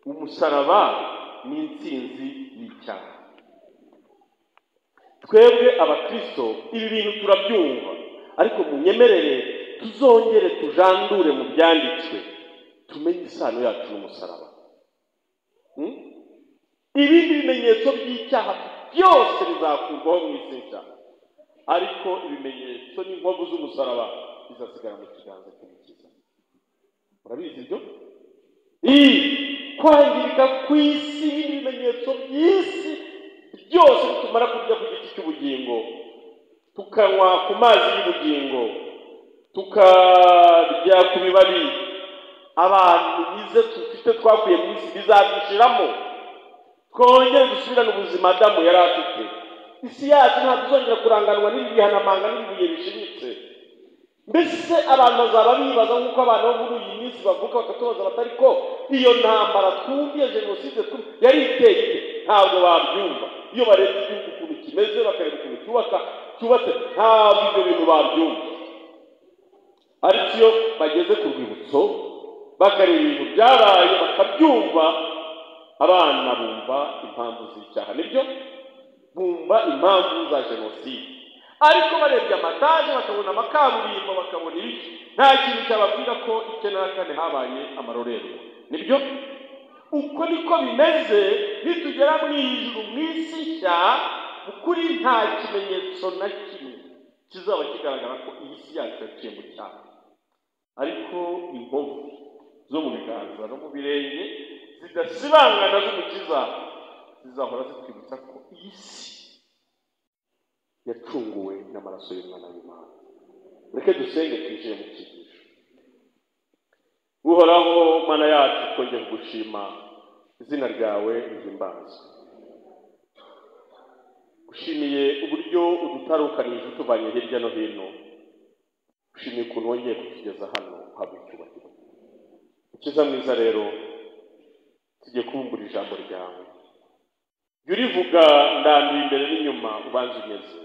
umusaraba ni intsinzi y'icyaha. Twebwe abakristo ibi bintu turabyumva, ariko munyemerere tuzongere tujandure mu byanditswe tumenye isano yacu n'umusaraba. Ibindi bimenyetso by'icyaha byose bizakurwaho mu isi nshya, ariko ibimenyetso n'inkovu z'umusaraba bizasigara mu kiganza cy'Umukiza. Murabizi ibyo? Kwangirika ku isi n'ibimenyetso by'isi byose bitumara kurya ku giti cy'ubugingo, tukanywa ku mazi y'ubugingo, tukarya ku bibabi abantu bize dufite twakuye mu isi bizadushiramo, twongere dusubirane ubuzima Adamu yari afite. Isi yacu ntabwo izongera kuranganwa n'ibihanamanga n'ibibuye bishimitse. Mbese abantu bazaba bibaza nk'uko abantu bo muri iyi minsi bavuga bakatubaza batari ko iyo ntambara twumviye jenoside yari iteye ite? Ntabwo babyumva. Iyo barebye igihugu ukuntu kimeze bakareba ukuntu cyubatse, ntabwo ibyo bintu babyumva. Ariko iyo bageze ku rwibutso bakareba ibintu byabaye bakabyumva, abana bumva impamvu z'icyaha, nibyo bumva impamvu za jenoside. Ariko barebye amataje bakabona amakaburimbo bakabona ibiki, nta kintu cyababwira ko 1994 habaye amarorerwa. Nibyo uko niko bimeze. Nitugera mu ijuru mu isi nshya, ukuri nta kimenyetso na kimwe kizaba kigaragara ko iyi si yacu yaciye mu cyaha, ariko inkovu zo mu biganza no mu birenge zidasibangana z'Umukiza zizahora zitwibutsa ko iyi si yacunguwe n'amaraso y'Umwana w'Imana. Reke dusenge twinjire mu cyigisho. Uhoraho Mana yacu, twongeye gushima izina ryawe rihimbazwe. Ushimiye uburyo udutarukanije utuvanye hirya no hino. Ushimiye ukuntu wongeye kutugeza hano haba icyubahiro. Ukiza mwiza rero, tugiye kubumbura ijambo ryawe. Jya urivuga ndanduye imbere n'inyuma ubanza unyeze,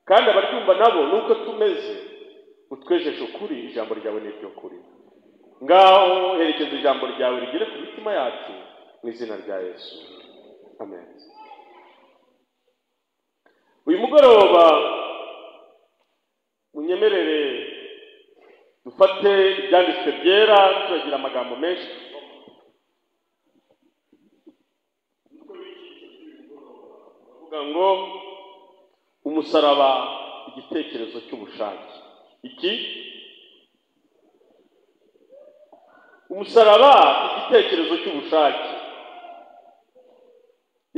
kandi abaryumva nabo nuko tumeze utwejeje ukuri. Ijambo ryawe ni ryo kuri. Ngaho herekeza ijambo ryawe rigere ku mitima yacu mu izina rya Yesu, amen. Uyu mugoroba munyemerere dufate ibyanditswe byera, turagira amagambo menshi avuga ngo umusaraba igitekerezo cy'ubushake. Iki umusaraba igitekerezo cy'ubushake,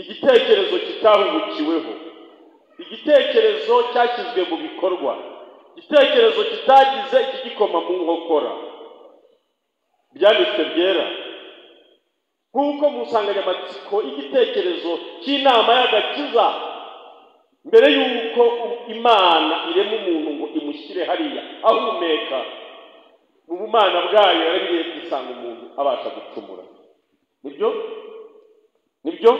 igitekerezo kitahubukiweho, igitekerezo cyashyizwe mu bikorwa, igitekerezo kitagize ikigikoma mu nkokora. Byanditswe byera nk'uko mu nsanganyamatsiko igitekerezo cy'inama y'agakiza, mbere y'uko Imana irema umuntu ngo imushyire hariya ahumeka, mu bumana bwayo yarabiye gusanga umuntu abasha gucumura. Nibyo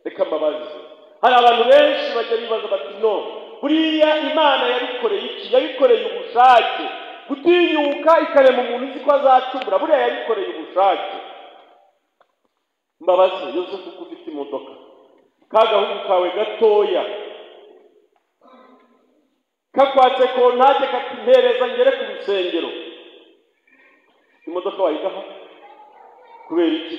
reka mbabaze, hari abantu benshi bajya bibaza bati no, buriya Imana yabikoreye iki? Yabikoreye ubushake. Gutinyuka ikarema umuntu uzi ko azacumura, buriya yabikoreye ubushake. Mbabaze, Yosefu uko ufite imodoka, kagahungu kawe gatoya kakwatse kontake kati mpereza ngere ku rusengero, imodoka wayigaha kubera iki?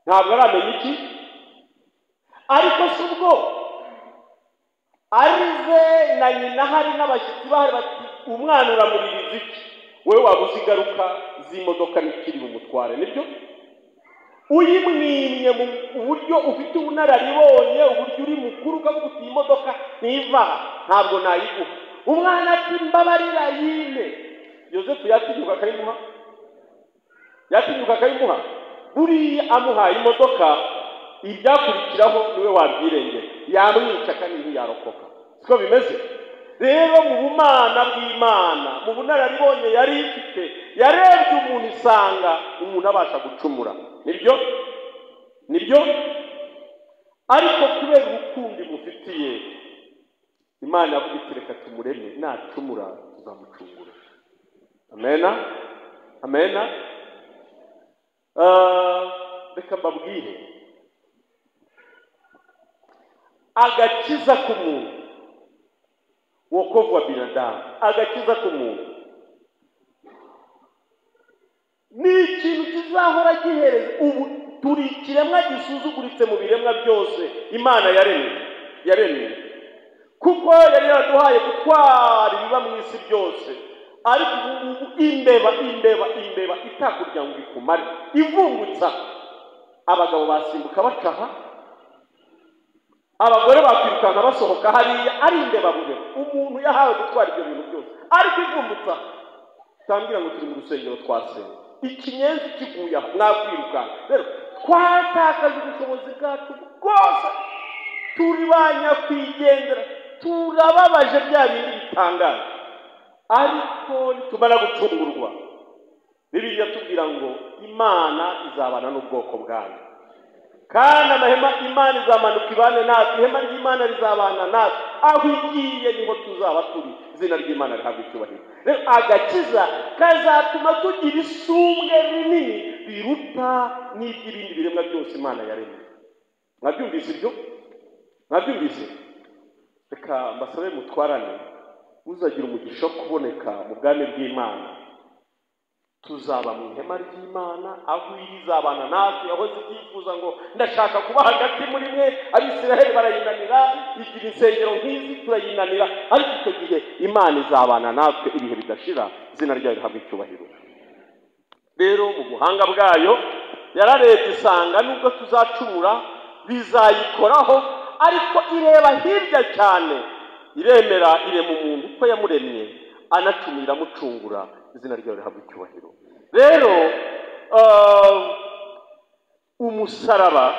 Ntabwo aramenya iki? Ariko si ubwo arize na nyina hari n'abashyitsi bahari bati umwana uramuririza iki? Wowe waba uzi ingaruka z'imodoka n'ikiri bumutware. Nibyo uyimwimye mu buryo ufite ubunararibonye, uburyo uri mukuru ukavuga uti imodoka ntiva, ntabwo nayiguha. Umwana ati mbabarira yime. Yosefu yatinyuka akayimuha? Buriya amuhaye imodoka, ibyakurikiraho niwe wabyirengera, yamwica kandi ntiyarokoka. Siko bimeze? Rero mu bumana bw'Imana, mu bunararibonye yari ifite, yarebye umuntu isanga umuntu abasha gucumura. Nibyo ariko kubera urukundo imufitiye, Imana yavuga iti reka tumureme, nacumura tuzamucungura. Amena. reka mbabwire, agakiza k'umuntu, wokovu wa binadamu, agakiza k'umuntu ni ikintu kizahora gihereza. Ubu turi ikiremwa gisuzuguritse mu biremwa byose Imana yaremye, kuko yari yaraduhaye gutwara ibiba mu isi byose. Ariko ubu imbeba itakurya ngo ikumare, ivumbutsa. Abagabo basimbuka bacaha, abagore bakwirukanka basohoka hariya, ari imbeba bube. Umuntu yahawe gutwara ibyo bintu byose, ariko ivumbutsa. Tambwira ngo turi mu rusengero twasenga, ikinyenzi kiguye aho mwakwirukanka. Rero twatakaje ubushobozi bwacu bwose, turi banyakwigendera, turababaje bya bindi bitangaje. Ariko nitumara gucungurwa, Bibiliya tubwira ngo Imana izabana n'ubwoko bwayo, kandi amahema Imana izamanuka ibane natwe. Ihema ry'Imana rizabana natwe, aho igiye niho tuzaba turi. Izina ry'Imana rihabwa icyubahiro. Rero agakiza kazatuma tugira isumbwe rinini riruta n'iby'ibindi biremwa byose Imana yaremye. Mwabyumvise ibyo? Mwabyumvise? Reka mbasabe mutwarane, uzagira umugisha kuboneka mu bwami bw'Imana. Tuzaba mu ihema ry'Imana, aho izabana natwe, aho zibyifuza ngo ndashaka kuba hagati muri mwe. Abisiraheli barayinanira, igira insengero nk'izi turayinanira, ariko icyo gihe Imana izabana natwe ibihe bidashira. Izina ryayo rihabwa icyubahiro. Rero mu buhanga bwayo yararebye isanga nubwo tuzacumura bizayikoraho, ariko ireba hirya cyane, iremera irema umuntu uko yamuremye, anacumira amucungura. Izina ryayo rihabwa icyubahiro. Rero umusaraba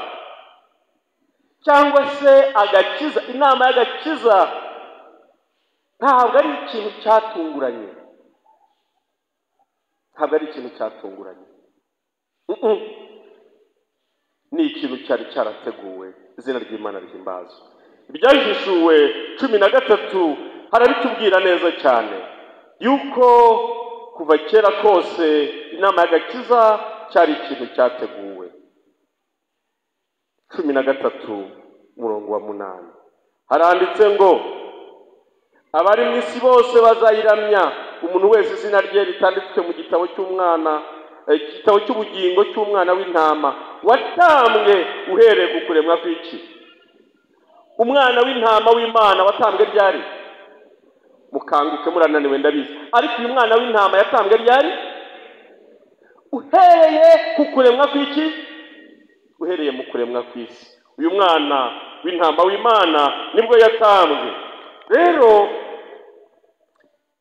cyangwa se agakiza, inama y'agakiza ntabwo ari ikintu cyatunguranye, ni ikintu cyari cyarateguwe. Izina ry'Imana rihimbazwe. Ibyahishuwe 13 harabitubwira neza cyane yuko kuva kera kose inama y'agakiza cyari ikintu cyateguwe. 13:8 haranditse ngo abari mu isi bose bazayiramya, umuntu wese izina rye ritanditswe mu gitabo cy'umwana, igitabo cy'ubugingo cy'umwana w'intama watambwe uhereye ku kuremwa kw'iki. Umwana w'intama w'Imana watambwe ryari? Mukanguke murananiwe ndabizi, ariko uyu mwana w'intama yatambwe ryari? Uhereye ku kuremwa kw'iki? Uhereye mu kuremwa kw'isi. Uyu mwana w'intama w'Imana nibwo yatambwe. Rero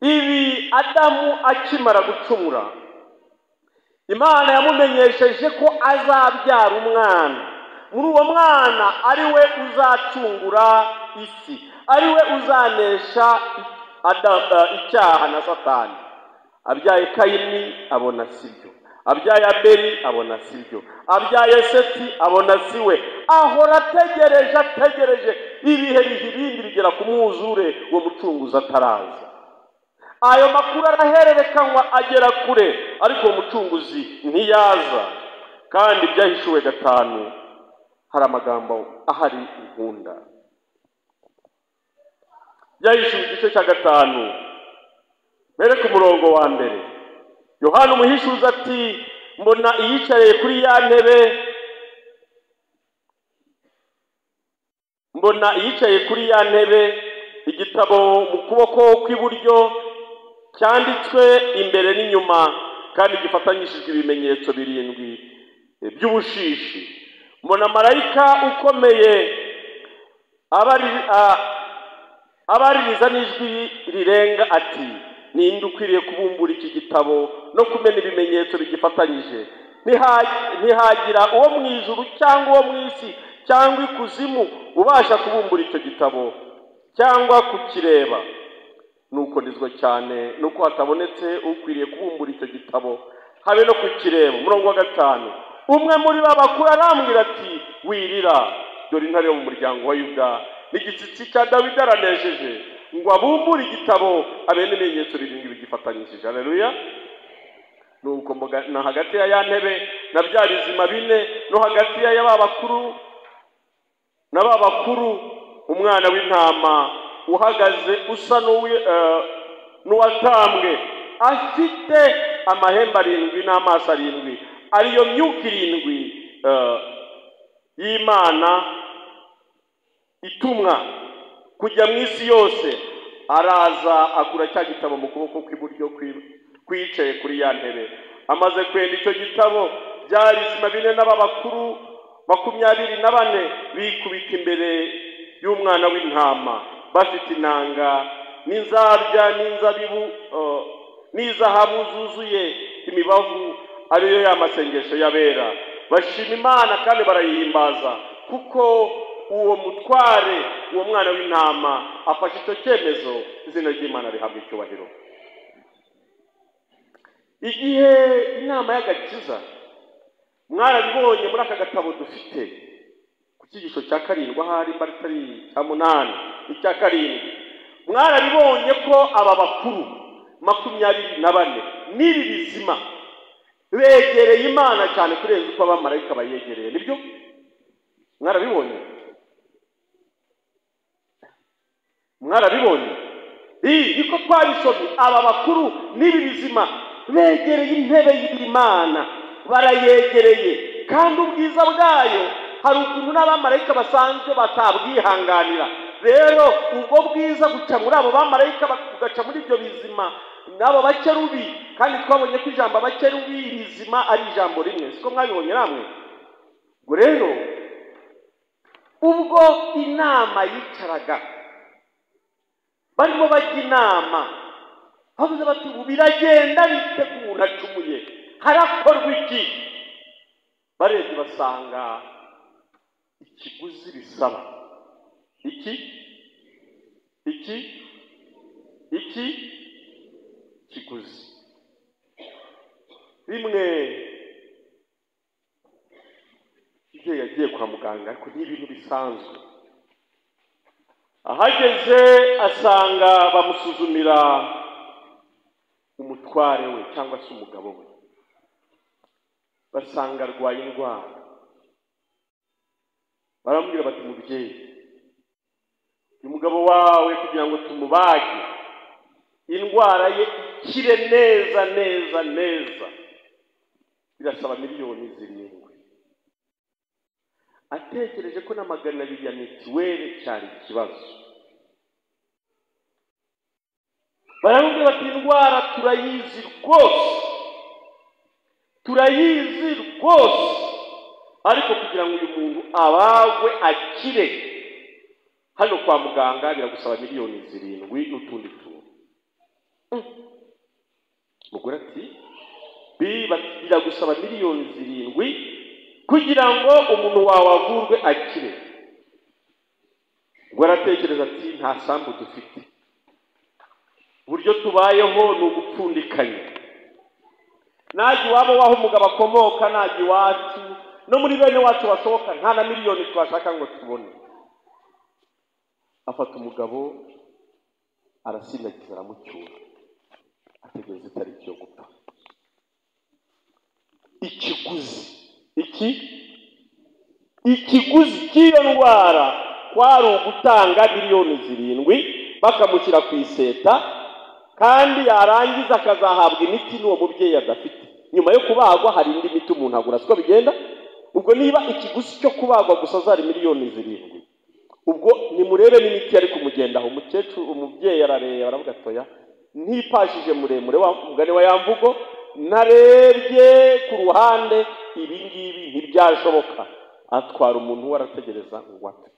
ibi Adamu akimara gucumura, Imana yamumenyesheje ko azabyara umwana. Muri uwo mwana ari we uzacungura isi, ari we uzanesha icyaha na Satani. Abyaye Kayini abona sibyo, abyaye Abeli abona sibyo, abyaye Seti abona siwe. Ahora ategereje ibihe bihibindi bigera ku mwuzure uwo mucunguzi ataraza. Ayo makuru arahererekanywa agera kure, ariko uwo mucunguzi ntiyaza. Kandi Byahishuwe 5 hari amagambo ahari inkunda. Byahishuwe igice cya 5 mbere ku murongo wa mbere, Yohana umuhishuzi ati, mbona iyicaye kuri ya ntebe, igitabo mu kuboko kw'iburyo cyanditswe imbere n'inyuma, kandi gifatanyishijwe ibimenyetso 7 by'ubushishi. Mbona marayika ukomeye abaririza n'ijwi rirenga ati, ninde ukwiriye kubumbura iki gitabo no kumena ibimenyetso bigifatanyije? Ntihagira uwo mu ijuru cyangwa uwo mu isi cyangwa ikuzimu ubasha kubumbura icyo gitabo cyangwa kukireba. Nuko ndizwa cyane nuko hatabonetse ukwiriye kubumbura icyo gitabo habe no kukireba. Umurongo wa 5, umwe muri babakuru arambwira ati, wirira, dore intare yo mu muryango wa Yuda n'igitsitsi cya Dawidi aranejeje ngo abumbure igitabo abe n'ibimenyetso 7 bigifatanyije. Haleluya. Nuko nuko na hagati ya ntebe na bya bizima bine no hagati ya bakuru na bakuru umwana w'intama uhagaze usa n'uwatambwe afite amahembe 7 n'amaso 7 ariyo myuka 7 y'Imana itumwa kujya mu isi yose. Araza akura cya gitabo mu kuboko kw'iburyo kwicaye kuri ya ntebe. Amaze kwenda icyo gitabo, bya bizima bine n'abakuru 24 bikubita imbere y'umwana w'intama bafite inanga n'inzabya n'inzabibu n'izahabu zuzuye imibavu, ariyo y'amasengesho y'abera. Bashima Imana kandi barayihimbaza kuko uwo mutware, uwo mwana w'intama afashe icyo cyemezo. Izina ry'Imana rihabwa icyubahiro. Igihe inama y'agakiza mwarabibonye muri aka gatabo dufite ku cyigisho cya 7 ahari mbaritari cya 8 n'icya 7, mwarabibonye ko aba bakuru 24 n'ibi bizima begereye Imana cyane kurenza uko abamarayika bayegereye. Nibyo mwarabibonye? Mwarabibonye? Niko twabisomye. Aba bakuru n'ibi bizima begereye intebe y'Imana, barayegereye, kandi ubwiza bwayo hari ukuntu n'abamarayika basanzwe batabwihanganira. Rero ubwo bwiza guca muri abo bamarayika bugaca muri ibyo bizima n'abo bakerubi, kandi twabonye ko ijambo abakerubi bizima ari ijambo rimwe. Siko mwabibonye namwe? Ubwo rero ubwo inama yicaraga barimo bajya inama, bavuze bati ubu biragenda bite ku muntu acumuye, harakorwa iki? Barebye basanga ikiguzi bisaba kiguzi rimwe. Igihe yagiye kwa muganga, ariko ni ibintu bisanzwe. Ahageze asanga bamusuzumira umutware we cyangwa se umugabo we, basanga arwaye indwara. Baramubwira bati mubyeyi, umugabo wawe kugira ngo tumubage indwara ye ikire neza birasaba miliyoni 7. Atekereje ko na 200 ya mitiweli cyari ikibazo. Baramubwira bati indwara turayizi rwose, ariko kugira ngo uyu muntu abagwe akire hano kwa muganga biragusaba miliyoni 7 n'utundi tuntu. Mugore ati biragusaba miliyoni 7 kugira ngo umuntu wawe avurwe akire. Ubwo aratekereza ati nta sambu dufite, uburyo tubayeho ni ugupfundikanya. Naji wabo waho umugabo akomoka, naji wacu no muri bene wacu bashoboka nta na miliyoni twashaka ngo tubone. Afata umugabo arasindagiza aramucyura, ategereza itariki yo gupfa. Ikiguzi cy'iyo ndwara kwari ugutanga miliyoni 7 bakamushyira ku iseta, kandi yarangiza akazahabwa imiti n'uwo mubyeyi adafite. Nyuma yo kubagwa hari indi miti umuntu agura. Siko bigenda? Ubwo niba ikiguzi cyo kubagwa gusa zari miliyoni 7, ubwo nimurebe n'imiti yari kumugendaho. Umukecuru umubyeyi arareba aravuga atoya, ntipashije muremure wa mugane wa yamvugo, narebye ku ruhande ibi ngibi ntibyashoboka. Atwara umuntu warategereza ngo apfe.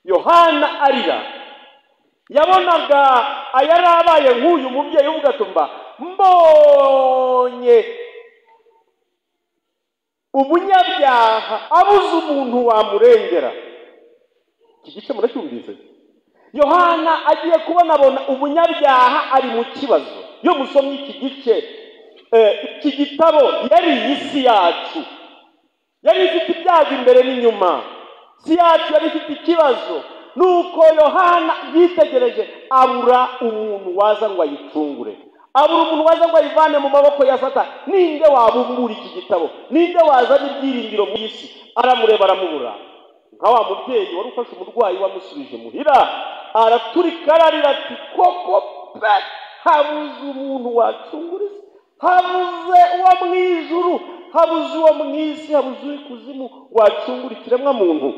Yohana arira, yabonaga ayarabaye nk'uyu mubyeyi uvuga tumba mbonye umunyabyaha abuze umuntu wamurengera. Iki gice muracyumvise? Yohana agiye kubona umunyabyaha ari mu kibazo. Yo musomye iki gice, iki gitabo yari isi yacu, yari ifite ibyago imbere n'inyuma. Si yacu yari ifite ikibazo. Nuko Yohana yitegereje abura umuntu waza ngo ayicungure. abura umuntu waza ngo ayivane mu maboko ya Satani. Ninde wabumbura iki gitabo? Ninde wazana ibyiringiro mu isi? Aramureba aramubura. Nka wa mubyeyi wari ufashe umurwayi wamusubije muhira, araturika ararira ati koko pe, habuze umuntu wacungura isi, habuze uwo mu ijuru, habuze uwo mu isi, habuze uri kuzimu wacungura ikiremwa muntu.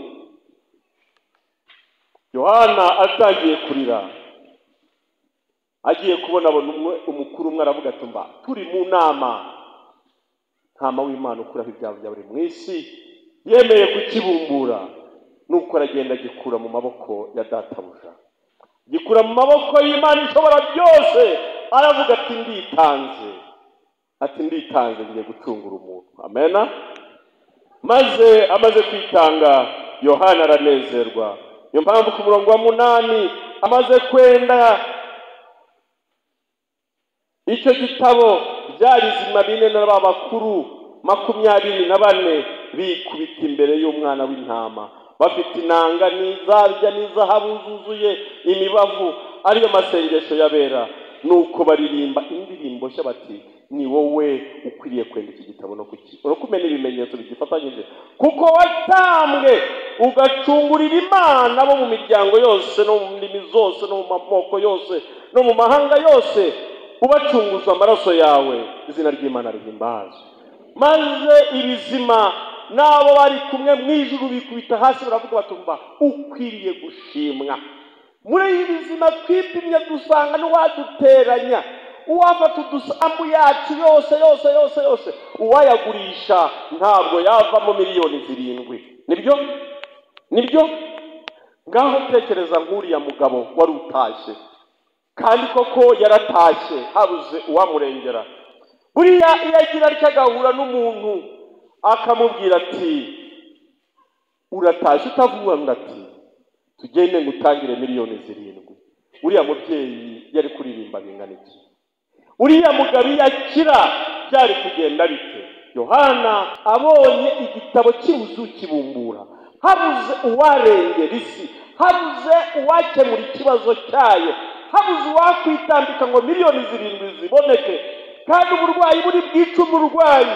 Yohana atangiye kurira, agiye kubona umukuru umwe aravuga ati mba turi mu nama, ntama w'Imana ukuraho ibyaha bya buri mu isi yemeye kukibumbura. Nuko aragenda gikura mu maboko ya databuja, gikura mu maboko y'Imana ishobora byose. Aravuga ati nditanze ngiye gucungura umuntu. Amena. Maze amaze kwitanga, Yohana aranezerwa. Niyo mpamvu ku murongo wa 8 amaze kwenda icyo gitabo, byarizima bine n'abakuru 24 bikubita imbere y'umwana w'intama, bafite inanga n'izarya n'izahabu zuzuye imibavu, ariyo masengesho yabera. Nuko baririmba indirimbo nshya bati ni wowe ukwiriye kwenda iki gitabo no kumena ibimenyetso bigifatanyije, kuko watambwe ugacungurira Imana bo mu miryango yose no mu ndimi zose no mu moko yose no mu mahanga yose, ubacunguza amaraso yawe. Izina ry'Imana rihimbazwe. Maze ibizima nabo bari kumwe mu ijuru bikubita hasi baravuga batumva ukwiriye gushimwa. Muri ibizima twipimye dusanga n'uwaduteranya, uwafata udusambu yacu yose uwayagurisha ntabwo yavamo miliyoni 7. Nibyo ngaho tekereza nk'uriya mugabo wari utashye, kandi koko yaratashye habuze uwamurengera. Buriya iyo agira ryagahura n'umuntu akamubwira ati uratashye utavuga ngo ati tugende ngutangire miliyoni 7, uriya mubyeyi yari kuririmba bingana iki? Uriya mugabo yakira byari kugenda bite? Yohana abonye igitabo kibuzu kibumbura, habuze uwarengera isi, habuze uwakemura ikibazo cyayo, habuze uwakwitambika ngo miliyoni 7 ziboneke, kandi uburwayi buri bwica umurwayi.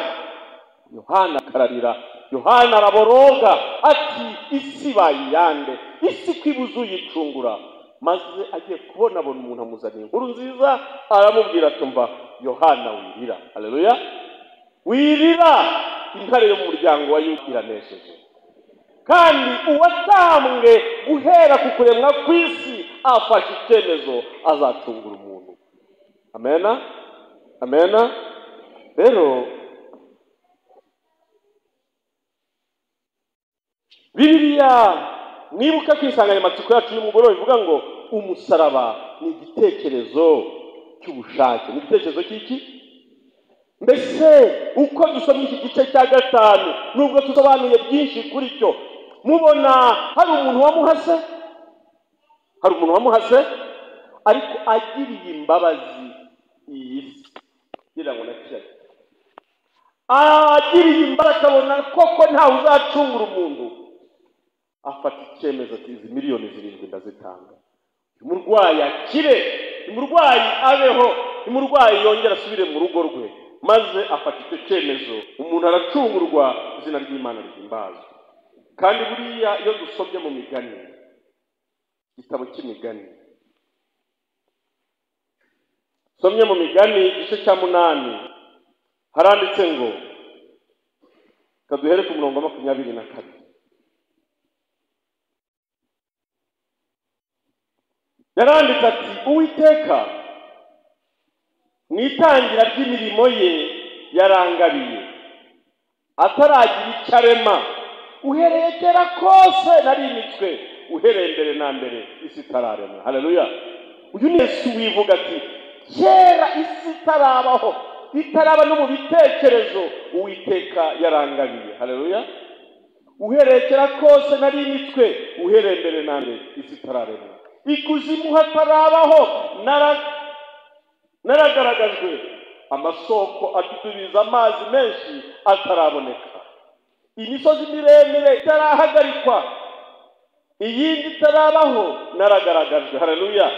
Yohana akararira, Yohana araboroga ati isi bayiyande, isi kwibuza uyicungura. Maze agiye kubona umuntu amuzaniye inkuru nziza, aramubwira ati mva Yohana wirira. Haleluya. Wirira, intare yo mu muryango wa Yuda iranesheje, kandi uwatambwe guhera ku kuremwa kw'isi afashe icyemezo azacungura umuntu. Amena. Rero Bibiliya nibuka kwisanganyamatsiko yacu y'umugoroba ivuga ngo umusaraba ni igitekerezo cy'ubushake. Ni igitekerezo cy'iki? Mbese uko dusomye iki gice cya 5, nubwo tusobanuye byinshi kuri cyo, mubona hari umuntu wamuhase, ariko agiriye imbabazi iyi si kugira ngo nakire. Agiriye imbabazi akabona koko ntawe uzacungura umuntu, afata icyemezo ati izi miliyoni 7 ndazitanga. Umurwayi akire, umurwayi abeho, umurwayi yongera asubire mu rugo rwe. Maze afata icyo cyemezo, umuntu aracungurwa. Izina ry'Imana rihimbazwe. Kandi buriya iyo dusomye mu migani, igitabo cy'imigani, somye mu migani igice cya 8, haranditse ngo, kaduhere ku murongo 22. Yaranditse ati Uwiteka mu itangira ry'imirimo ye yarangabiye, ataragira icyo arema, uhereye kera kose narimitswe, uhereye mbere na mbere isi itararemwa. Haleluya. Uyu ni Yesu wivuga ati kera isi itarabaho, itaraba no mu bitekerezo, Uwiteka yarangabiye. Haleluya. Uhereye kera kose narimitswe, uhereye mbere na mbere isi itararemwa. Ikuzimu hatarabaho naragaragajwe, amasoko adudubiza amazi menshi ataraboneka. Imisozi miremire itarahagarikwa, iyindi itarabaho naragaragajwe. Haleluya.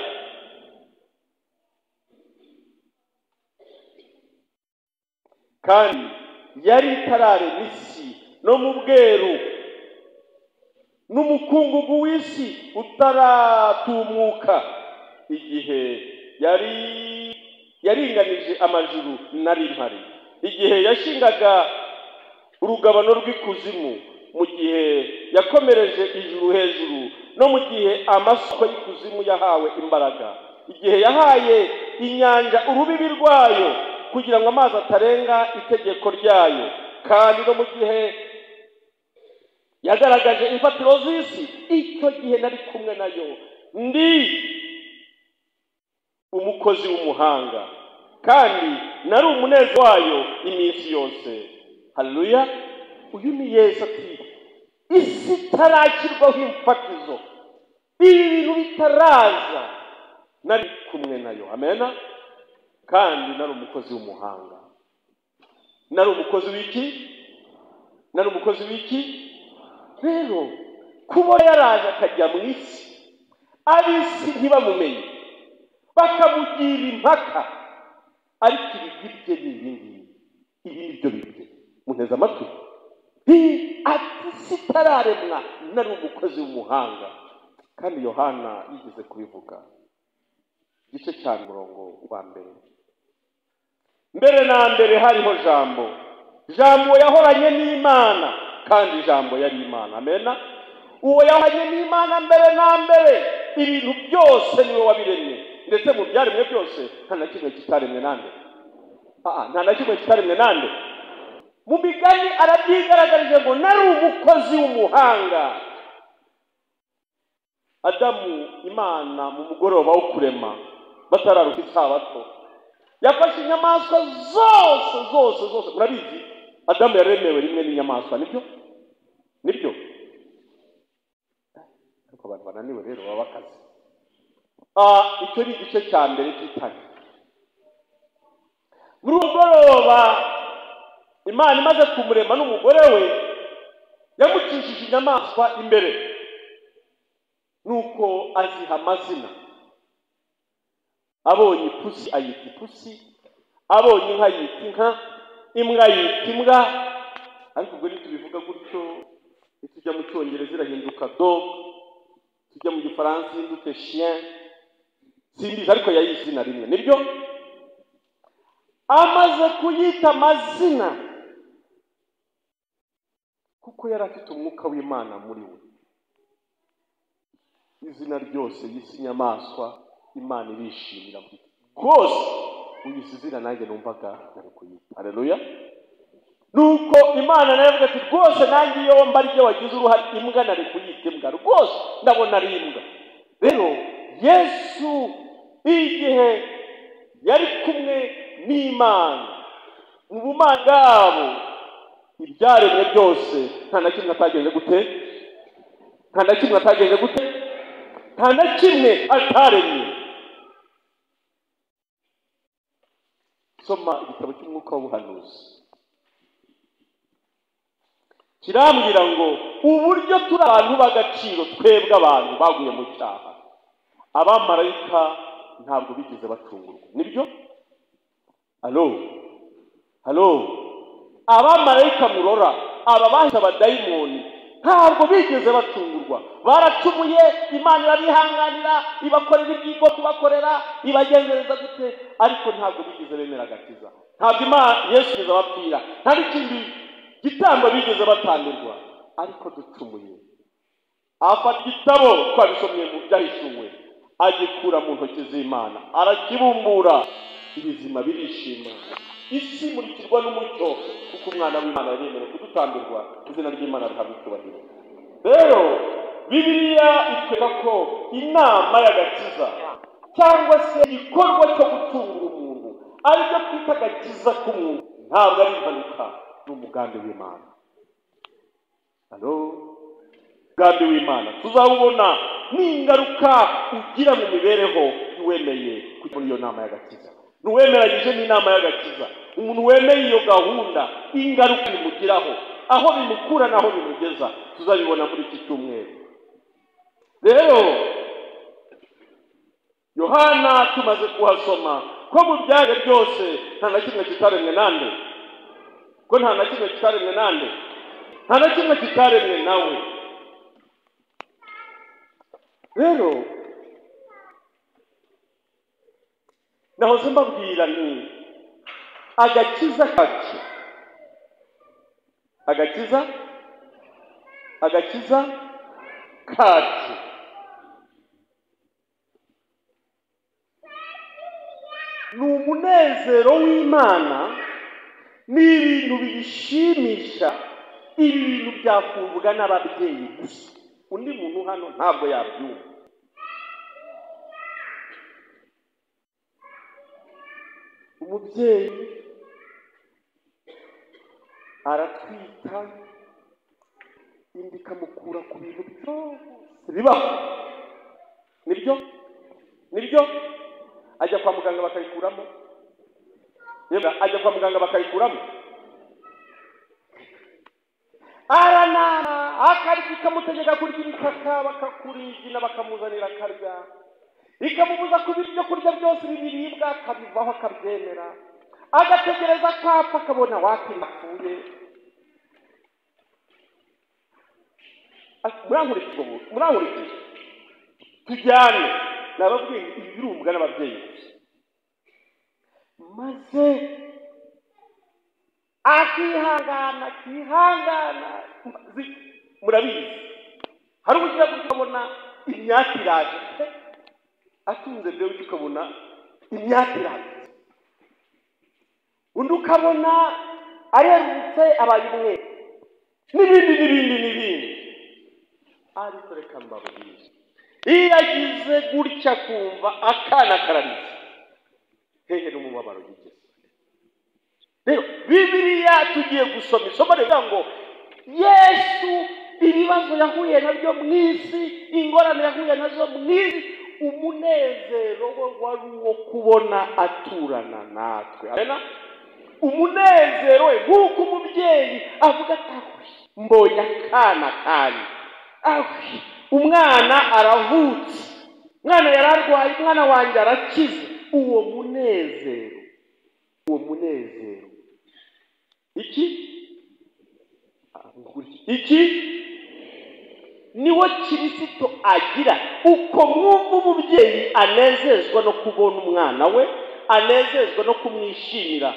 kandi yari itararema isi no mu bweru n'umukungugu w'isi utaratumuka, igihe yaringanije amajuru nari mpari, igihe yashingaga urugabano rw'ikuzimu, mu gihe yakomereje ijuru hejuru, no mu gihe amasoko y'ikuzimu yahawe imbaraga, igihe yahaye inyanja urubibi rwayo kugira ngo amazi atarenga itegeko ryayo, kandi no mu gihe yagaragaje imfatiro z'isi, icyo gihe nari kumwe nayo, ndi umukozi w'umuhanga, kandi nari umunezero wayo iminsi yose. Haleluya! Uyu ni Yesu ati, isi itarakirwaho imfatizo, ibi bintu bitaraza, nari kumwe nayo. Amena. Kandi nari umukozi w'umuhanga. Nari umukozi w'iki? Nari umukozi w'iki? Rero kuba yaraje akajya mu isi, ab'isi ntibamumenye, bakamugira impaka, ariko ibigirye ni ibingibi, ibi nibyo bibye. Munteze amatwi. Ati sitararemwa nari umukozi w'umuhanga. Kandi Yohana yigeze kubivuga, igice cya murongo wa mbere. Mbere na mbere hariho Jambo, Jambo yahoranye n'Imana, kandi Jambo yari Imana. Amena. Uwo yahoranye n'Imana mbere na mbere, ibintu byose niwe wabiremye, ndetse mu byaremwe byose nta na kimwe kitaremwe nande. Nta na kimwe kitaremwe nande. Mu Migani arabyigaragaje ngo nari umukozi w'umuhanga. Adamu, Imana mu mugoroba wo kurema batararuka isabato, yafashe inyamaswa zose. Murabizi Adamu yaremewe rimwe n'inyamaswa, nibyo ariko abantu bananiwe rero baba bakaze. Icyo ni igice cya mbere cy'itanga. Muri mugoroba Imana imaze kumurema n'umugore we, yamucishije inyamaswa imbere, nuko aziha amazina. Abonye ipusi ayita ipusi, abonye inka yita inka, imbwa yita imbwa. Ariko ubwo nitubivuga gutyo, tujya mu Cyongereza irahinduka dog, tujya mu Gifaransa ihinduke chien, simbizi, ariko yayise izina rimwe. Nibyo amaze kuyita amazina, kuko yari afite umwuka w'Imana muri we. Izina ryose yise inyamaswa Imana irishimira rwose. Uyise izina nanjye numvaga nari kuyita. Haleluya! Nuko Imana nayo avuga ati, rwose nanjye iyo mba ryo wagize uruhare, imbwa nari kuyita imbwa rwose, ndabona ari imbwa. Rero Yesu igihe yari kumwe n'Imana mu bumana bwabo, ibyaremwe byose nta na kimwe atagenze gute? Nta na kimwe atagenze gute? Nta na kimwe ataremye. Soma igitabo cy'umwuka w'ubuhanuzi, kirambwira ngo uburyo turi abantu b'agaciro, twebwe abantu baguye mu cyaha, abamarayika ntabwo bigeze bacungurwa. Nibyo? Halo. Abamarayika murora, aba bahise abadayimoni, ntabwo bigeze bacungurwa. Baracumuye, Imana irabihanganira, ibakorera ibyigo kubakorera, ibagenzereza gute, ariko ntabwo bigeze bemera agakiza. Ntabwo Yesu yigeze abapfira, nta n'ikindi gitambo bigeze batambirwa, ariko ducumuye. Afata igitabo twabisomye mu byahishuwe, agikura mu ntoki z'Imana, arakibumbura, ibizima birishima, isi imurikirwa n'umucyo, kuko umwana w'Imana yaremewe kudutambirwa, izina ry'Imana rihabwa icyubahiro. Rero Bibiliya itwereka ko inama y'agakiza, cyangwa se igikorwa cyo gucungura umuntu, aribyo twita agakiza k'umuntu, ntabwo ari impanuka, ni umugambi w'Imana. Umugambi w'Imana tuzawubona n'ingaruka ugira mu mibereho y'uwemeye kujya muri iyo nama y'agakiza, n'uwemeranyije n'inama y'agakiza. Umuntu wemeye iyo gahunda, ingaruka imugiraho, aho bimukura n'aho bimugeza, tuzabibona muri iki cyumweru. Rero Yohana tumaze kuhasoma ko mu byaremwe byose nta na kimwe kitaremwe nande. ko nta na kimwe kitaremwe nande, nta na kimwe kitaremwe nawe. Rero nahoze mbabwira nti agakiza kacu, agakiza kacu ni umunezero w'Imana, ni ibintu biyishimisha. Ibi bintu byakumvwa n'ababyeyi gusa, undi muntu hano ntabwo yabyumva. Umubyeyi aratwita, indi ikamukura ku bintu byose bibaho. Nibyo ajya kwa muganga bakayikuramo, ajya kwa muganga bakayikuramo, aranama akarya, ikamutegeka kurya ibitaka, bakakurigina bakamuzanira akarya, ikamubuza kubira ibyo kurya byose biribwa, akabivaho akabyemera, agategereza kwapfa, akabona wapi napfuye. Murankurikije tujyane, nababwiye ibi birumvwa n'ababyeyi gusa. Maze akihangana, murabizi hari uburyo ukabona imyaka iraje, atunze byo ukabona imyaka iraje, undi ukabona arerutse abaye umwe, n'ibindi. Ariko reka mbabwire, iyo agize gutya kumva akana kararize, hehe n'umubabaro yigeze. Rero Bibiliya tugiye gusoma isomo rivuga ngo Yesu ibibazo yahuye nabyo mu isi, ingorane yahuye nazo mu isi, umunezero we wari uwo kubona aturana natwe. Amena. Umunezero we nk'uko umubyeyi avuga ati mbonye akana kanjye, umwana aravutse, umwana yararwaye, umwana wanjye arakize. Uwo munezero iki niwo Kristo agira. Uko mwumva umubyeyi anezezwa no kubona umwana we, anezezwa no kumwishimira,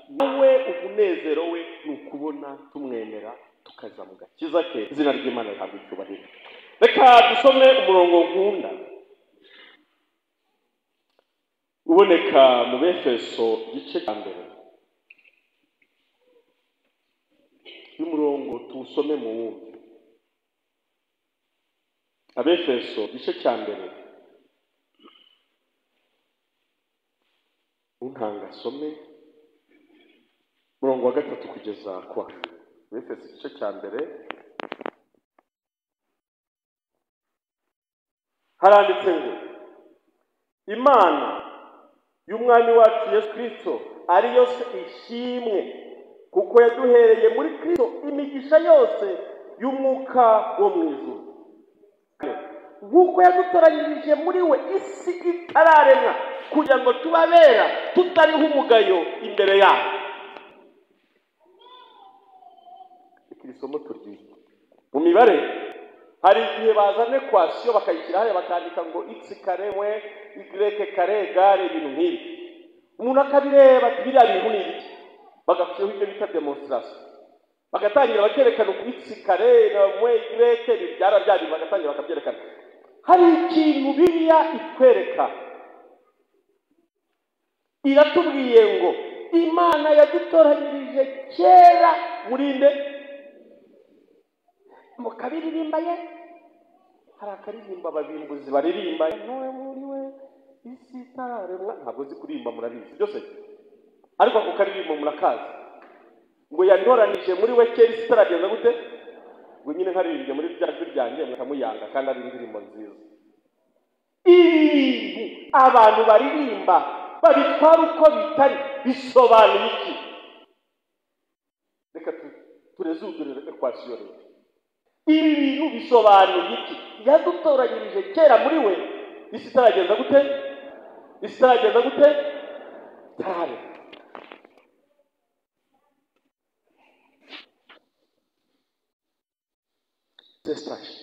nawe umunezero we ni ukubona tumwemera tukaza mu gakiza ke. Izina ry'Imana rihabwa icyubahiro. Reka dusome umurongo nkunda uboneka mu Befeso igice cya mbere. Umurongo tuwusome mu wumve. Abefeso igice cya mbere, untanga some umurongo wa 3 kugeza kwa 4. Abefeso igice cya mbere haranditse ngo Imana y'umwami wacu Yesu Kristo ariyo se ishimwe, kuko yaduhereye muri Kristo imigisha yose y'umwuka wo mu ijuru, nk'uko yadutoranyirije muri we isi itararemwa, kugira ngo tubabera tutariho umugayo imbere yayo. Iki somo turyiga mu mibare. Hari igihe bazana ekwasiyo bakayishyira hariya bakandika ngo x kare mwe y kare egare ibintu nk'ibi, umuntu akabireba ati biriya bintu ni ibiki, bagafiteho ibyo bita demonstration, bagatangira bakerekana uko x kare na mwe y byara byari, bagatangira bakabyerekana. Hari ikintu Bibiliya itwereka, iratubwiye ngo Imana yadutoranyirije kera muri nde, mu kabiririmba ye hari akaririmba ababimbuzi baririmba, nowe muri we isi itararemwa. Ntabwo uzi kuririmba, murabizi byose, ariko ako karirimbo murakazi, ngo yandoranije muri we kera isi itaragenda gute, ngo nyine nkaririmbye muri bya jwi ryanjye mukamuyanga, kandi ari indirimbo nziza. Ibintu abantu baririmba babitwara uko bitari, bisobanuye iki? Reka turezugurire ekwasiyo rero. Ibi bintu bisobanuye iki? Yadutoranyirije kera muri we isi itaragenda gute, isi itaragenda gute, tare. zestashe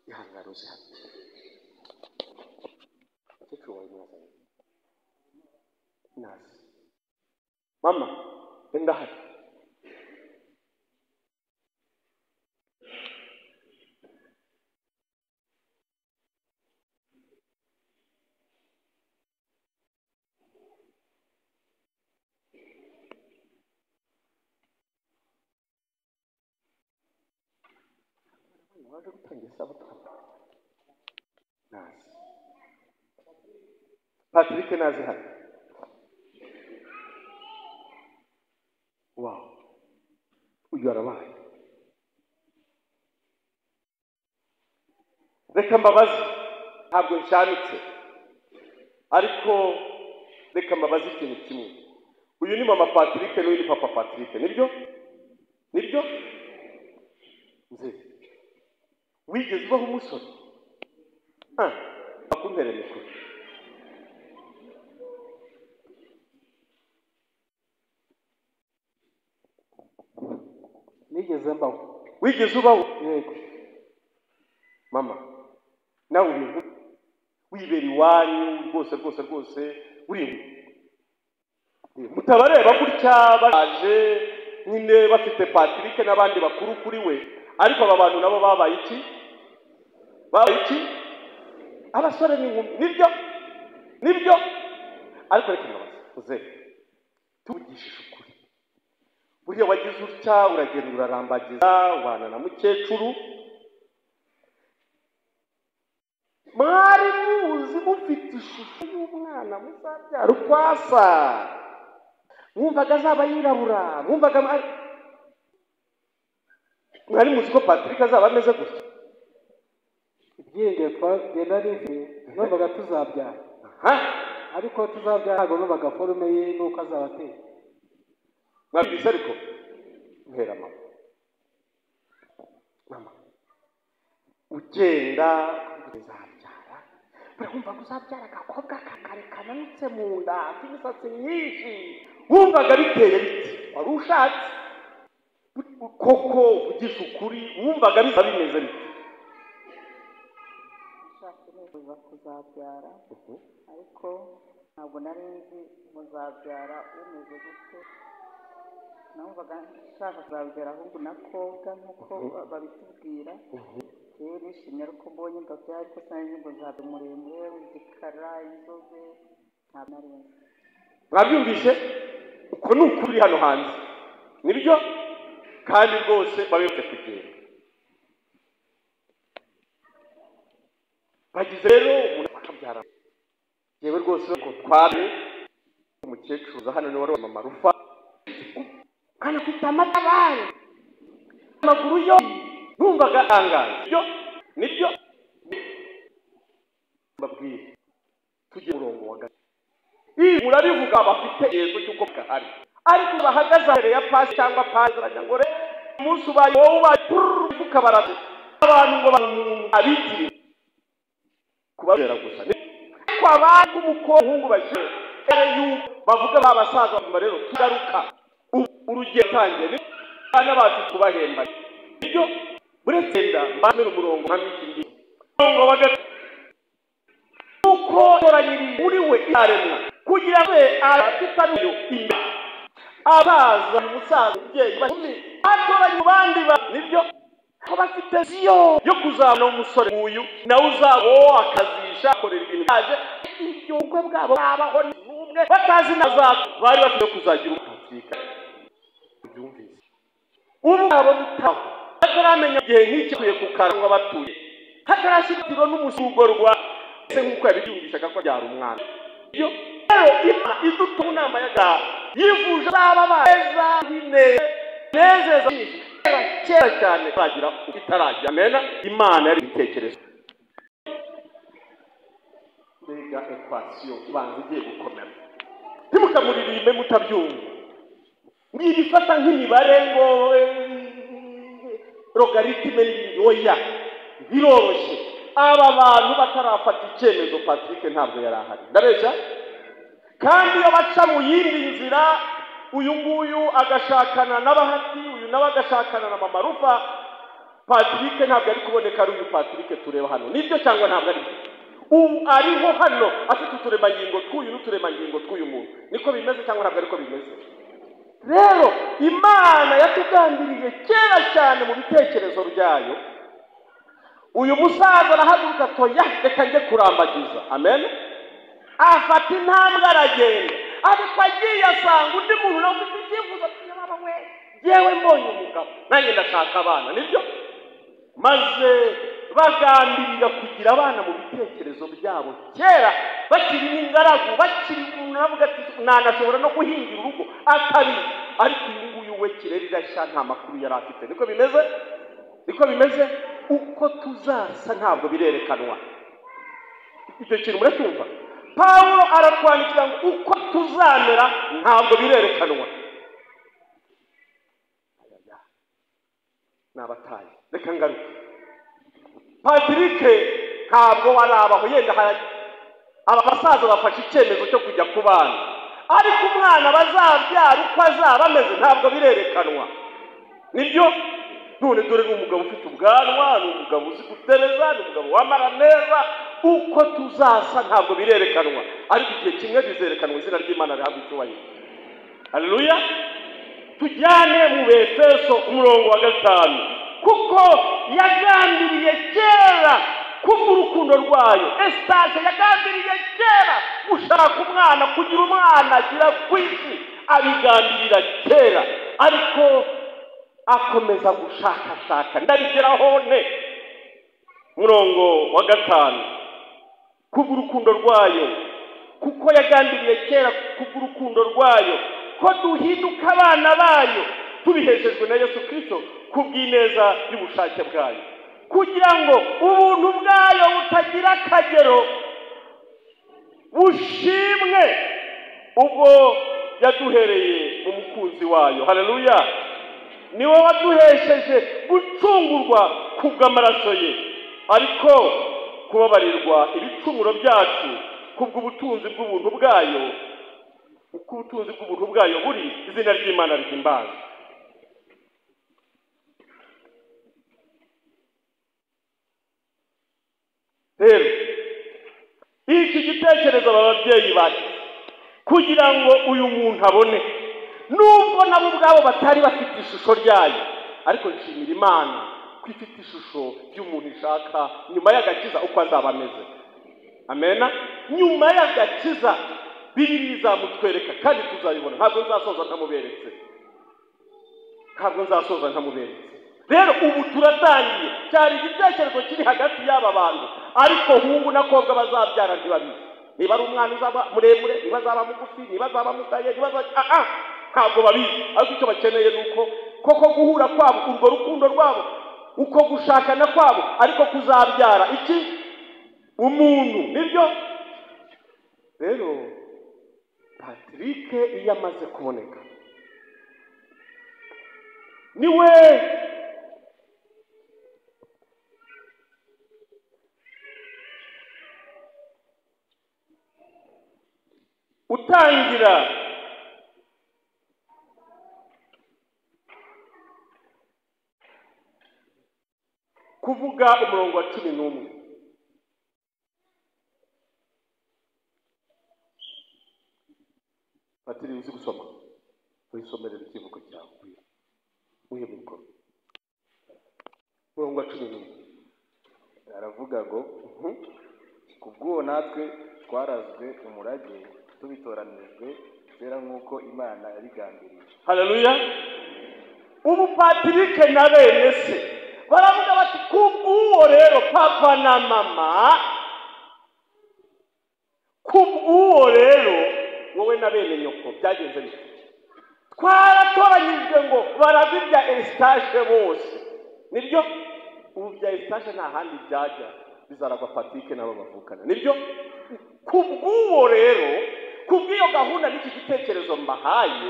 ihangaro zihati cyo wanyazanye nazi mama ndahari waje gutangira sabutana nazi Patrick nazi hano wow uyu arabaye reka mbabazi ntabwo nshanitse ariko reka mbabazi ikintu kimwe uyu ni mama Patrick n'uyu ni papa Patrick nibyo nzi wigeze ubaho umusore akumbere mikuru nigeze mbaho wigeze ubaho yego mama nawe uri wibera iwanyu rwose uri mutabareba gutya baje nyine bafite Patrick n'abandi bakuru kuri we ariko aba bantu nabo babaye iki abasore n'inkumi nibyo ariko reka mbabaze tuvugishije ukuri buriya wagize utya uragenda urarambagiza ubana na mukecuru mwari muzi mufite ishusho y'umwana muzabyara ukwasa mwumvaga azaba yirabura mwumvaga mwari muzi ko Patrick azaba ameze gutya ibyenge twagenda numvaga tuzabyara ariko tuzabyara ntabwo numvaga forume ye nuko azaba ateye mwabise ariko mpera mama ugenda uzabyara urumva ko uzabyara agakobwa kakare kananutse mu nda k'imisatsi myinshi wumvaga biteye biti wari ushatse koko uvugisha ukuri wumvaga biza bimeze biti nshaka kuzabyara ariko ntabwo nari nzi muzabyara umeze gute numvaga nshaka kuzabyara ahubwo nakobwa nk'uko babitubwira rero nishimye ariko mbonye ndabyara ariko sinari ngo nzabe muremure w'igikara inzobe ntabwo nari nzi mwabyumvise uko ni ukuri hano hanze nibyo kandi rwose babifite kugenda bagize rero umuntu akabyara yewe rwose ko twabe umukecuru za hano ni wari mama Rufa kana afite amatabari amaguru yo numvaga angaje nibyo babwire tujye murongo wa gatatu murabivuga bafite yezo cyuko gahari ariko bahagaze imbere ya pasi cyangwa pasi ngo re umunsi ubaye wowe ubaye ukabaraze abantu ngo abitire kubabera gusa ariko abantu umuhungu bashyire bavuga babasaza rero tugaruka urugero tangiye bana bacu kubahemba ibyo buretenda mbamira umurongo nkamiki umurongo wa gatatu uko toranyiri uri we yaremwa kugira ngo atitaruyo imbere abaza umusaza ubyeyi bashimi atoranye bandi nibyo ko bafite ziyo yo kuzana umusore uyu nawe uzabo akazisha akorera ibintu byaje ibyo ubwo bwabo babaho n'umwe batazi nazato bari bafite kuzagira Patrick byumvise ubu abo bitaho ataramenya igihe nk'iki kuye kukarangwa batuye hatarashitiro n'umusugo rwa se nk'uko yabibyumvishaga ko byara umwana iyo rero Imana idutuma yaga yivuje aba beza nezeza kera cyane bagira itarajya amena Imana yari bitekerezo mbega equation banze igiye gukomera ntimukamuririmbe mutabyumva ngibifata nk'imibare ngo logarithme oya biroroshye aba bantu batarafata icyemezo Patrick ntabwo yari ahari ndabeshya kandi iyo baca mu yindi nzira uyu nguyu agashakana n'abahati uyu nawe agashakana na mama Rufa Patrick ntabwo ari kuboneka ari uyu Patrick tureba hano, nibyo cyangwa ntabwo ari byo? Ubu ariho hano afite uturemangingo tw'uyu n'uturemangingo tw'uyu muntu. Niko bimeze cyangwa ntabwo ariko bimeze? Rero Imana yatugambiriye kera cyane mu bitekerezo byayo. Uyu musaza arahaguruka atoya, reka njye kurambagiza. Amen. Afata intambwe aragenda, ariko agiye asanga undi muntu nawe ufite icyifuzo cy'ababa we, yewe mbonye umugabo nanjye ndashaka abana, nibyo? Maze bagambirira kugira abana mu bitekerezo byabo kera bakiri n'ingaragu, bakiri umuntu avuga ati nanashobora no guhingira urugo atabizi, ariko uyu nguyu we kireri irashya nta makuru yari afite. Niko bimeze? Niko bimeze? Uko tuzasa ntabwo birerekanwa. Icyo kintu muracyumva? Pawulo aratwandikira ngo uko tuzamera ntabwo birerekanwa. Nabataye reka ngaruke. Patrick ntabwo warabaho, yenda aba basaza bafashe icyemezo cyo kujya ku bana, ariko umwana bazabyara uko azaba ameze ntabwo birerekanwa, nibyo? None dore n'umugabo ufite ubwanwa, n'umugabo uzi gutereza, n'umugabo wamara neza. Uko tuzasa ntabwo birerekanwa, ariko igihe kimwe bizerekanwa, izina ry'Imana rihabwa icyubahiro. Haleluya. Tujyane mu Befeso umurongo wa 5. Kuko yagambiriye kera kubw'urukundo rwayo, Estache yagambiriye kera gushaka umwana, kugira umwana agira ku isi, abigambirira kera, ariko akomeza gushakashaka ndabigeraho ne. Murongo wa 5. Kubw'urukundo rwayo, kuko yagambiriye kera kubw'urukundo rwayo ko duhinduka abana bayo tubiheshejwe na Yesu Kristo kubw'ineza y'ubushake bwayo, kugira ngo ubuntu bwayo butagira akagero bushimwe ubwo yaduhereye mu mukunzi wayo. Haleluya. Niwe waduhesheje gucungurwa kubw'amaraso ye, ariko kubabarirwa ibicumuro byacu kubw'ubutunzi bw'ubuntu bwayo. Uko ubutunzi bw'ubuntu bwayo buri, izina ry'Imana rihimbazwe. Rero iki gitekerezo ababyeyi bashyize kugira ngo uyu muntu abone, nubwo nabo ubwabo batari bafite ishusho ryayo, ariko nshimira Imana ko ifite ishusho y'umuntu ishaka nyuma y'agakiza uko azaba ameze. Amena. Nyuma y'agakiza Bibiliya izamutwereka kandi tuzabibona. Ntabwo nzasoza ntamuberetse. Rero ubu turatangiye, cyari igitekerezo kiri hagati y'aba bantu, ariko hungu na kobwa bazabyara ntibabizi. Niba ari umwana uzaba muremure, niba azaba mugufi, niba azaba mugaye, niba azaba ntabwo babizi. Ariko icyo bakeneye nuko koko guhura kwabo, urwo rukundo rwabo, uko gushakana kwabo, ariko kuzabyara iki? Umuntu, nibyo? Rero Patrick iyo amaze kuboneka, niwe utangira kuvuga umurongo wa 11. Patiri uzi gusoma, wisomerera ikivugo cyawe uye mikoro. Umurongo wa 11 aravuga ngo kubw'uwo natwe twarazwe umurage tubitoranijwe kera nk'uko Imana yabigambiriye. Haleluya. Ubu Patrick na bene se baravuga bati kubw'uwo rero papa na mama, kubw'uwo rero wowe na bene nyoko byagenze bite? Twaratoranyijwe ngo barabibya Estache bose, nibyo? Ubu bya Estache nta handi byajya, bizaragwa Patrick nabo bavukana, nibyo? Kubw'uwo rero, kubw'iyo gahunda n'iki gitekerezo mbahaye,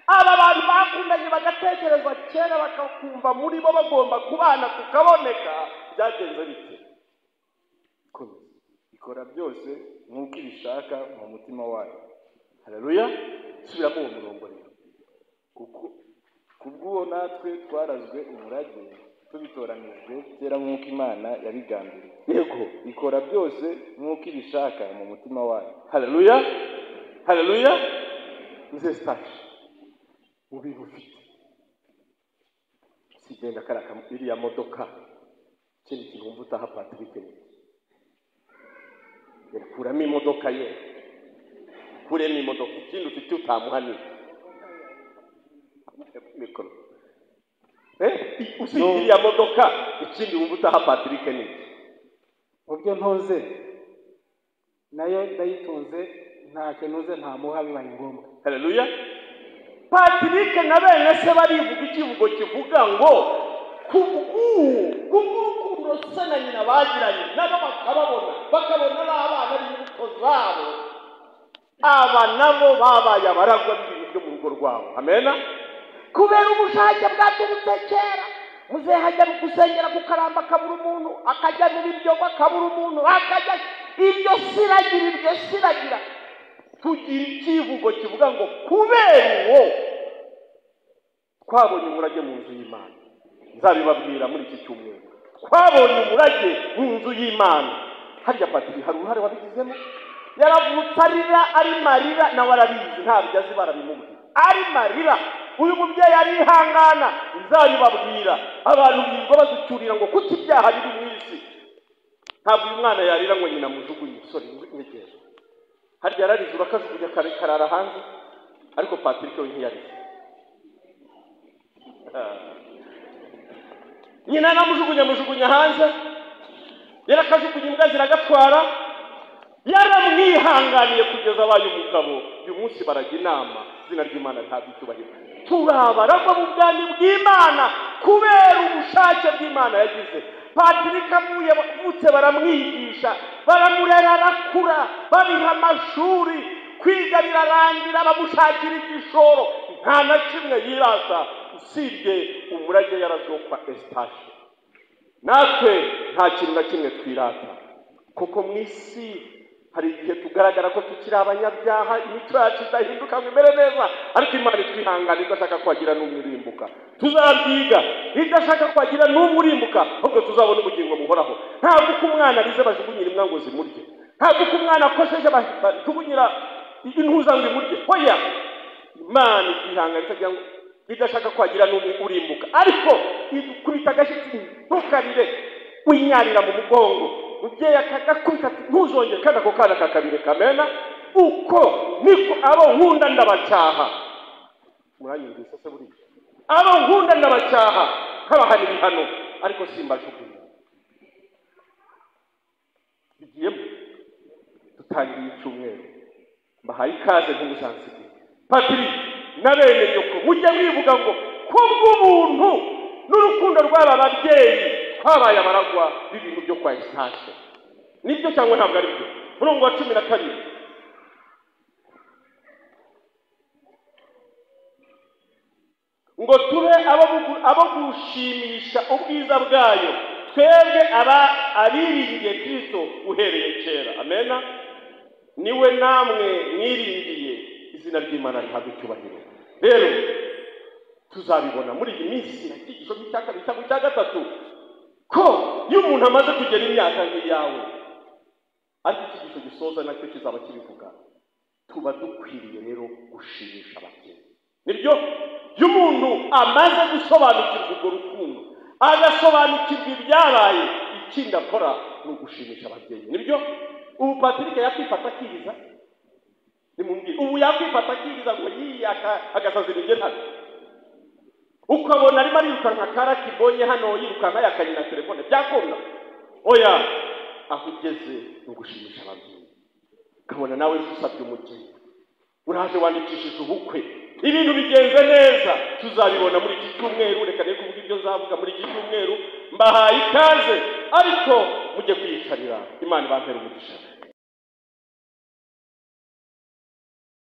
aba bantu bakundanye bagatekereza kera bakakumva muri bo bagomba kubana tukaboneka, byagenze bite? Ikora byose nk'uko ibishaka mu mutima wayo. Haleluya. Subiramo uwo murongo rero. Kubw'uwo natwe twarazwe umurage tubitoranijwe kera nk'uko Imana yabigambiriye. Yego. Ikora byose nk'uko ibishaka mu mutima wayo. Haleluya. Haleluya. Mzee Stash. Mu bintu ufite. Sigenda karaka iriya modoka. Ikindi kintu wumva utaha Patrick. Kuramo imodoka ye. Kuremo imodoka. Ikindi ufite utamuhani. Mikoro. Usibye iriya modoka, ikindi wumva utaha Patrick ni mu byo ntuze nayo ndayitunze, ntacyo ntuze ntamuha bibaye ngombwa. Haleluya. Patrick na bene se barivuga ikivugo kivuga ngo kuko se na nyina bagiranye nabo bakabona n'abana b'imbuto zabo, aba nabo babaye abaragwa b'ibintu byo mu rugo rwabo. Amena. Kubera ubushake bwaturutse kera, muzehe hajya gusengera ku karamba kabura umuntu, akajya mu biryogo kabura umuntu, akajya ibyo siragira tugira ikivugo kivuga ngo kubera uwo twabonye umurage mu nzu y'Imana. Nzabibabwira muri iki cyumweru. Twabonye umurage mu nzu y'Imana. Harya Patrick hari uruhare wabigizemo? Yaravutse arira ari marira, nawe arabizi, ntabwo azi barabimubwira. Ari marira. Uyu mubyeyi arihangana. Nzabibabwira. Abantu birirwa bazucyurira ngo kuki ibyaha biri mu isi. Ntabwo uyu mwana yarira ngo nyina mujugunye. Sorry, ngegera. Harya yararize urakajugunya karara hanze, ariko Patrick we ntiyarize. Nyina namujugunya hanze, yarakajugunya imbwa ziragatwara, yaramwihanganiye kugeza abaye umugabo. Uyu munsi barajya inama, izina ry'Imana ntabwo icyubahiro. Turabaragwa mu bwami bw'Imana kubera ubushake bw'Imana yagize. Patrick avutse baramwigisha, baramurera arakura, babiha amashuri, kwiga birarangira, bamushakira igishoro. Nta na kimwe yirata usibye umurage yarazokwa Estashi. Natwe nta kintu na kimwe twirata, kuko mu isi hari igihe tugaragara ko tukiri abanyabyaha, imico yacu idahinduka ngo imere neza, ariko Imana itwihangana idashaka kwagira n'umwe urimbuka. Tuzabyiga, idashaka kwagira n'umwe urimbuka, ahubwo tuzabona ubugingo buhoraho. Ntabwo uko umwana arize bajugunyira imbwa ngo zimurye, ntabwo uko umwana akosheje bajugunyira intuza ngo imurye. Hoya, Imana itwihangana itagira ngo idashaka kwagira n'umwe urimbuka, ariko idukubita agashyitsi ntukarire, winyarira mu mugongo. Mubyeyi akagakubita ntuzongere kandi ako kana kakabire kamena. Uko niko abo nkunda ndabacyaha. Muranyumvise se buri abo nkunda ndabacyaha nkabahana ibihano, ariko simbajugunya. Bigiyemo dutangiye icyumweru, mbahaye ikaze nk'umusanzige. Patrick na bene nyoko mujye mwivuga ngo kubw'ubuntu n'urukundo rw'aba babyeyi twabaye abaragwa b'ibintu byo kwa Estashi. Nibyo cyangwa ntabwo ari byo? Murongo wa 12. Ngo tube abo gushimisha ubwiza bwayo, twebwe abiringiye Kristo uhereye kera. Amena. Niwe namwe mwiringiye, izina ry'Imana rihabwe icyubahiro. Rero tuzabibona muri iyi minsi na cyigisho cya gatatu ko iyo umuntu amaze kugera imyaka nk'iyawe, ariko icyigisho gisoza nacyo kizaba kibivuga, tuba dukwiriye rero gushimisha ababyeyi. Nibyo, iyo umuntu amaze gusobanukirwa urwo rukundo, agasobanukirwa ibyabaye, ikindi akora ni ugushimisha ababyeyi. Nibyo, ubu Patrick yakwifata akiriza, nimubwire ubu yakwifata akiriza ngo agasazira igenhano, ukabona arimo arirukanka kara kibonye hano yirukanka yakanyina telefone, byakunda. Oya, aho ugeze ni ugushimisha ababyeyi. Ukabona nawe usabye umugeni, uraje wandikishije ubukwe, ibintu bigenze neza. Tuzabibona muri iki cyumweru. Reka rero kuvuga ibyo nzavuga muri iki cyumweru. Mbahaye ikaze, ariko mujye kwiyicarira. Imana ibampere umugisha.